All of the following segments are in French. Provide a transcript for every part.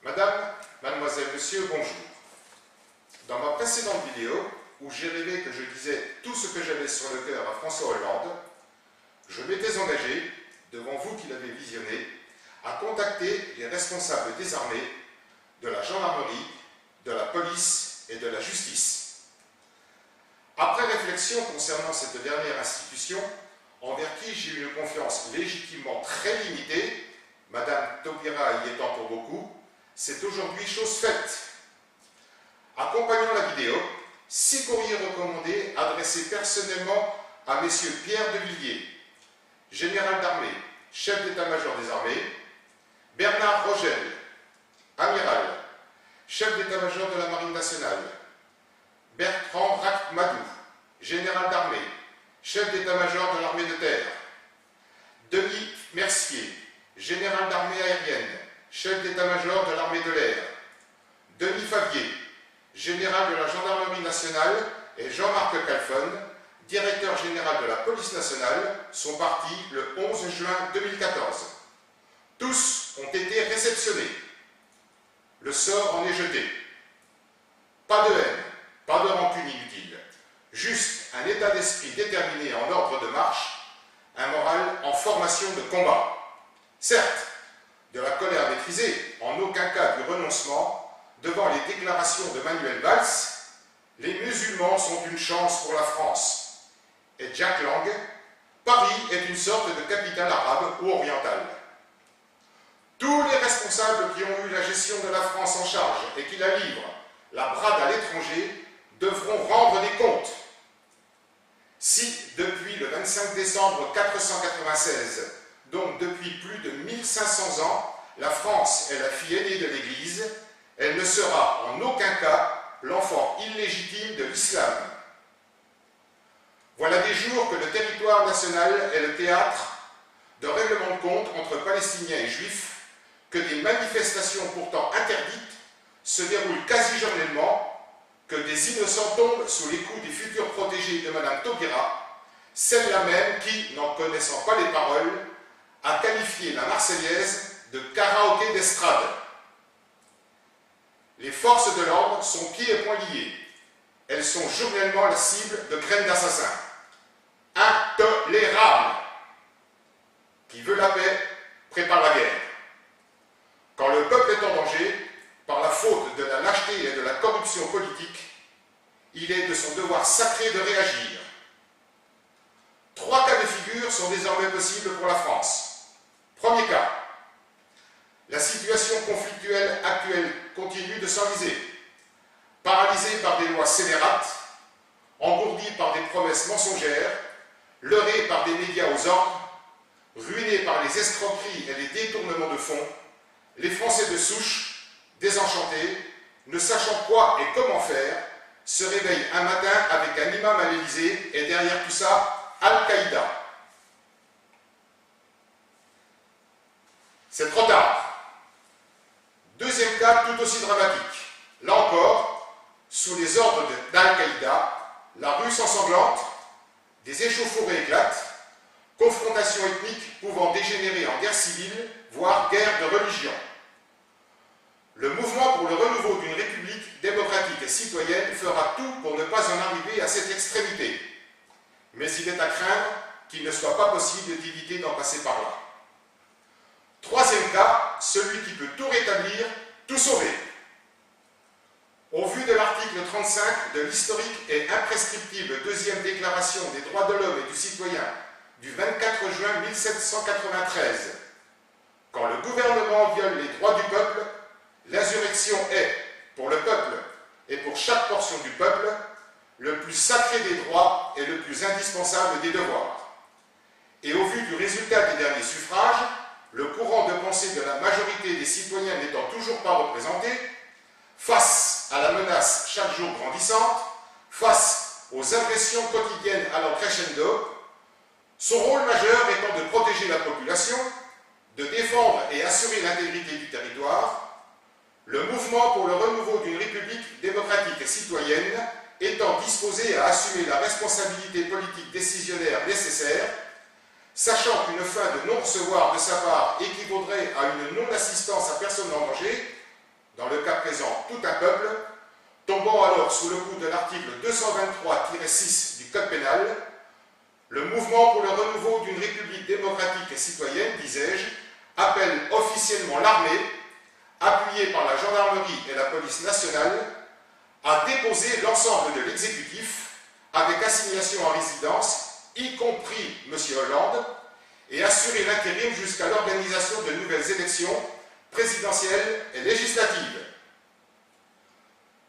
Madame, mademoiselle, monsieur, bonjour. Dans ma précédente vidéo, où j'ai rêvé que je disais tout ce que j'avais sur le cœur à François Hollande, je m'étais engagé, devant vous qui l'avez visionné, à contacter les responsables des armées, de la gendarmerie, de la police et de la justice. Après réflexion concernant cette dernière institution, envers qui j'ai une confiance légitimement très limitée, Madame Taubira y étant pour beaucoup, c'est aujourd'hui chose faite. Accompagnant la vidéo, 6 courriers recommandés adressés personnellement à messieurs Pierre de Villiers, général d'armée, chef d'état-major des armées, Bernard Rogel, amiral, chef d'état-major de la marine nationale, Bertrand Rachmadou, général d'armée, chef d'état-major de l'armée de terre, Denis Mercier, général d'armée aérienne, chef d'état-major de l'armée de l'air, Denis Favier, général de la gendarmerie nationale, et Jean-Marc Calfon, directeur général de la police nationale, sont partis le 11 juin 2014. Tous ont été réceptionnés. Le sort en est jeté. Pas de haine, pas de rancune inutile. Juste un état d'esprit déterminé en ordre de marche, un moral en formation de combat. Certes, de la colère maîtrisée, en aucun cas du renoncement, devant les déclarations de Manuel Valls, les musulmans sont une chance pour la France. Et Jack Lang, Paris est une sorte de capitale arabe ou orientale. Tous les responsables qui ont eu la gestion de la France en charge et qui la livrent, la brade à l'étranger, devront rendre des comptes. Si, depuis le 25 décembre 496, donc depuis plus de 1500 ans, la France est la fille aînée de l'Église, elle ne sera en aucun cas l'enfant illégitime de l'islam. Voilà des jours que le territoire national est le théâtre de règlements de compte entre Palestiniens et Juifs, que des manifestations pourtant interdites se déroulent quasi journellement, que des innocents tombent sous les coups des futurs protégés de Madame Taubira, celle-là même qui, n'en connaissant pas les paroles, a qualifié la Marseillaise de karaoké d'estrade. Les forces de l'ordre sont pieds et poings liés. Elles sont journellement la cible de graines d'assassins. Intolérable. Qui veut la paix, prépare la guerre. Quand le peuple est en danger, par la faute de la lâcheté et de la corruption politique, il est de son devoir sacré de réagir. 3 cas de figure sont désormais possibles pour la France. Premier cas, la situation conflictuelle actuelle continue de s'enliser, paralysée par des lois scélérates, engourdie par des promesses mensongères, leurrée par des médias aux ordres, ruinée par les escroqueries et les détournements de fonds, les Français de souche, désenchantés, ne sachant quoi et comment faire, se réveillent un matin avec un imam à l'Élysée et derrière tout ça, Al-Qaïda. C'est trop tard. Deuxième cas tout aussi dramatique. Là encore, sous les ordres d'Al-Qaïda, la rue s'ensanglante, des échauffourées éclatent, confrontations ethniques pouvant dégénérer en guerre civile, voire guerre de religion. Le mouvement pour le renouveau d'une république démocratique et citoyenne fera tout pour ne pas en arriver à cette extrémité. Mais il est à craindre qu'il ne soit pas possible d'éviter d'en passer par là. Troisième cas, celui qui peut tout rétablir, tout sauver. Au vu de l'article 35 de l'historique et imprescriptible deuxième déclaration des droits de l'homme et du citoyen du 24 juin 1793, quand le gouvernement viole les droits du peuple, l'insurrection est, pour le peuple et pour chaque portion du peuple, le plus sacré des droits et le plus indispensable des devoirs. Et au vu du résultat des derniers suffrages, le courant de pensée de la majorité des citoyens n'étant toujours pas représenté, face à la menace chaque jour grandissante, face aux agressions quotidiennes allant crescendo, son rôle majeur étant de protéger la population, de défendre et assurer l'intégrité du territoire, le mouvement pour le renouveau d'une république démocratique et citoyenne étant disposé à assumer la responsabilité politique décisionnaire nécessaire, sachant qu'une fin de non-recevoir de sa part équivaudrait à une non-assistance à personne en danger, 6 du Code pénal, le mouvement pour le renouveau d'une République démocratique et citoyenne, disais-je, appelle officiellement l'armée, appuyée par la gendarmerie et la police nationale, à déposer l'ensemble de l'exécutif avec assignation en résidence, y compris M. Hollande, et assurer l'intérim jusqu'à l'organisation de nouvelles élections présidentielles et législatives.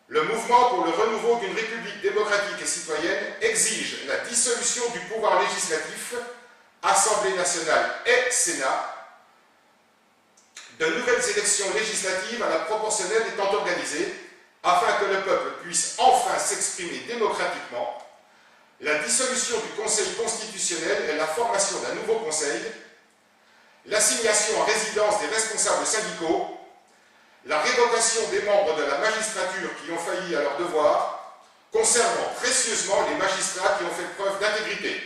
Le mouvement pour le renouveau d'une République démocratique et citoyenne exige la dissolution du pouvoir législatif, Assemblée nationale et Sénat, de nouvelles élections législatives à la proportionnelle étant organisées, afin que le peuple puisse enfin s'exprimer démocratiquement, la dissolution du Conseil constitutionnel et la formation d'un nouveau Conseil, l'assignation en résidence des responsables syndicaux, la révocation des membres de la magistrature qui ont failli à leurs devoirs, conservant précieusement les magistrats qui ont fait preuve d'intégrité.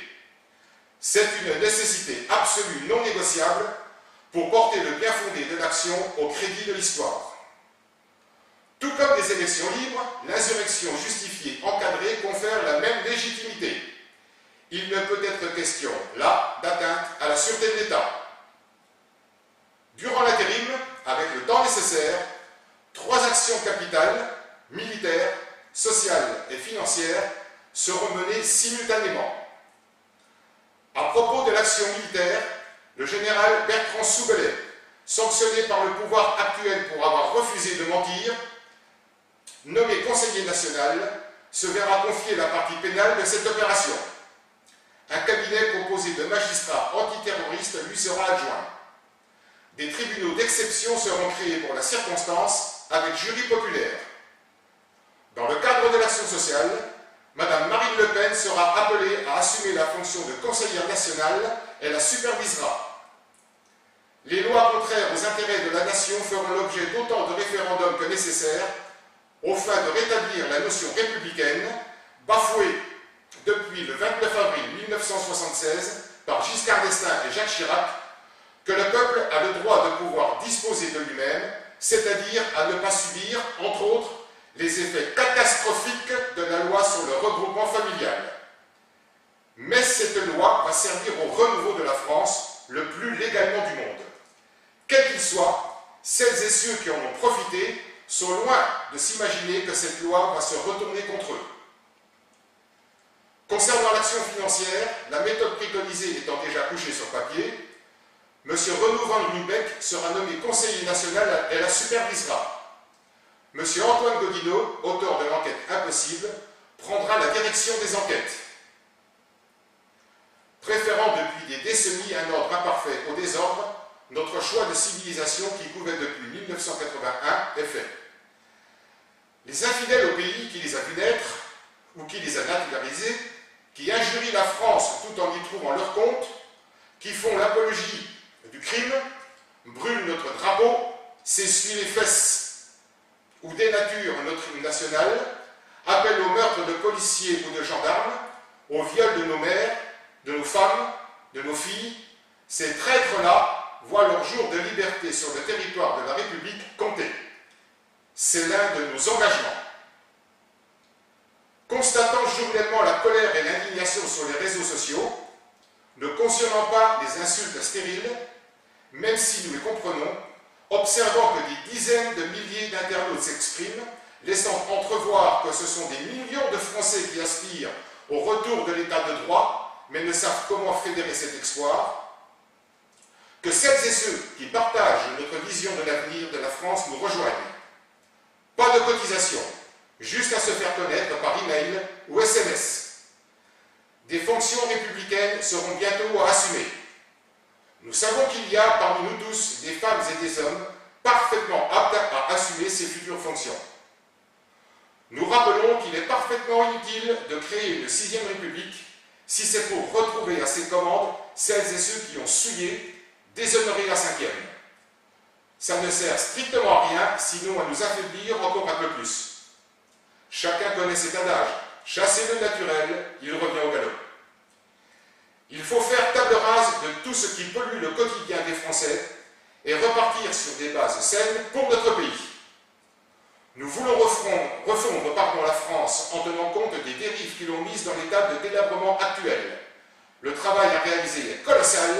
C'est une nécessité absolue non négociable pour porter le bien fondé de l'action au crédit de l'histoire. Tout comme les élections libres, l'insurrection justifiée encadrée confère la même légitimité. Il ne peut être question, là, d'atteinte à la sûreté de l'État. Durant l'intérim, avec le temps nécessaire, 3 actions capitales, militaires, sociales et financières, seront menées simultanément. À propos de l'action militaire, le général Bertrand Soubelet, sanctionné par le pouvoir actuel pour avoir refusé de mentir, nommé conseiller national, se verra confier la partie pénale de cette opération. Un cabinet composé de magistrats antiterroristes lui sera adjoint. Des tribunaux d'exception seront créés pour la circonstance avec jury populaire. Dans le cadre de l'action sociale, Mme Marine Le Pen sera appelée à assumer la fonction de conseillère nationale et la supervisera. Les lois contraires aux intérêts de la nation feront l'objet d'autant de référendums que nécessaire, aux fins de rétablir la notion républicaine, bafouée depuis le 29 avril 1976 par Giscard d'Estaing et Jacques Chirac, que le peuple a le droit de pouvoir disposer de lui-même, c'est-à-dire à ne pas subir, entre autres, les effets catastrophiques de la loi sur le regroupement familial. Mais cette loi va servir au renouveau de la France, le plus légalement du monde. Quel qu'il soit, celles et ceux qui en ont profité sont loin de s'imaginer que cette loi va se retourner contre eux. Concernant l'action financière, la méthode préconisée étant déjà couchée sur papier, M. Renaud Van Ruymbeck sera nommé conseiller national et la supervisera. M. Antoine Gaudinot, auteur de l'enquête Impossible, prendra la direction des enquêtes. Préférant depuis des décennies un ordre imparfait au désordre, notre choix de civilisation qui couvait depuis 1981 est fait. Les infidèles au pays qui les a vus naître, ou qui les a naturalisés, qui injurient la France tout en y trouvant leur compte, qui font l'apologie du crime, brûlent notre drapeau, s'essuient les fesses, ou dénaturent notre hymne national, appellent au meurtre de policiers ou de gendarmes, au viol de nos mères, de nos femmes, de nos filles, ces traîtres-là voient leur jour de liberté sur le territoire de la République compter. C'est l'un de nos engagements. Constatant journellement la colère et l'indignation sur les réseaux sociaux, ne cautionnant pas les insultes stériles, même si nous les comprenons, observant que des dizaines de milliers d'internautes s'expriment, laissant entrevoir que ce sont des millions de Français qui aspirent au retour de l'état de droit, mais ne savent comment fédérer cet espoir, que celles et ceux qui partagent notre vision de l'avenir de la France nous rejoignent. Pas de cotisation, juste à se faire connaître par email ou SMS. Des fonctions républicaines seront bientôt à assumer. Nous savons qu'il y a parmi nous tous des femmes et des hommes parfaitement aptes à assumer ces futures fonctions. Nous rappelons qu'il est parfaitement inutile de créer une 6e République si c'est pour retrouver à ses commandes celles et ceux qui ont souillé, déshonoré la 5e. Ça ne sert strictement à rien, sinon à nous affaiblir encore un peu plus. Chacun connaît cet adage, chassez le naturel, il revient au galop. Il faut faire table rase de tout ce qui pollue le quotidien des Français et repartir sur des bases saines pour notre pays. Nous voulons refondre la France en tenant compte des dérives qui l'ont mise dans l'état de délabrement actuel. Le travail à réaliser est colossal,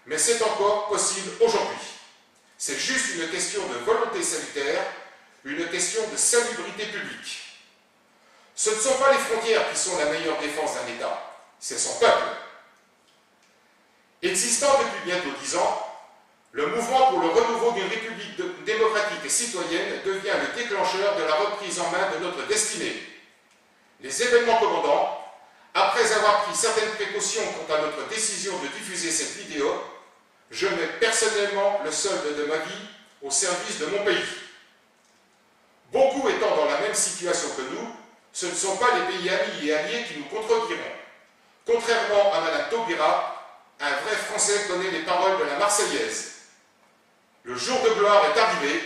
mais c'est encore possible aujourd'hui. C'est juste une question de volonté salutaire, une question de salubrité publique. Ce ne sont pas les frontières qui sont la meilleure défense d'un État, c'est son peuple. Existant depuis bientôt 10 ans, le mouvement pour le renouveau d'une république démocratique et citoyenne devient le déclencheur de la reprise en main de notre destinée. Les événements commandants, après avoir pris certaines précautions quant à notre décision de diffuser cette vidéo, je mets personnellement le solde de ma vie au service de mon pays. Beaucoup étant dans la même situation que nous, ce ne sont pas les pays amis et alliés qui nous contrediront. Contrairement à Mme Taubira, un vrai Français connaît les paroles de la Marseillaise. Le jour de gloire est arrivé,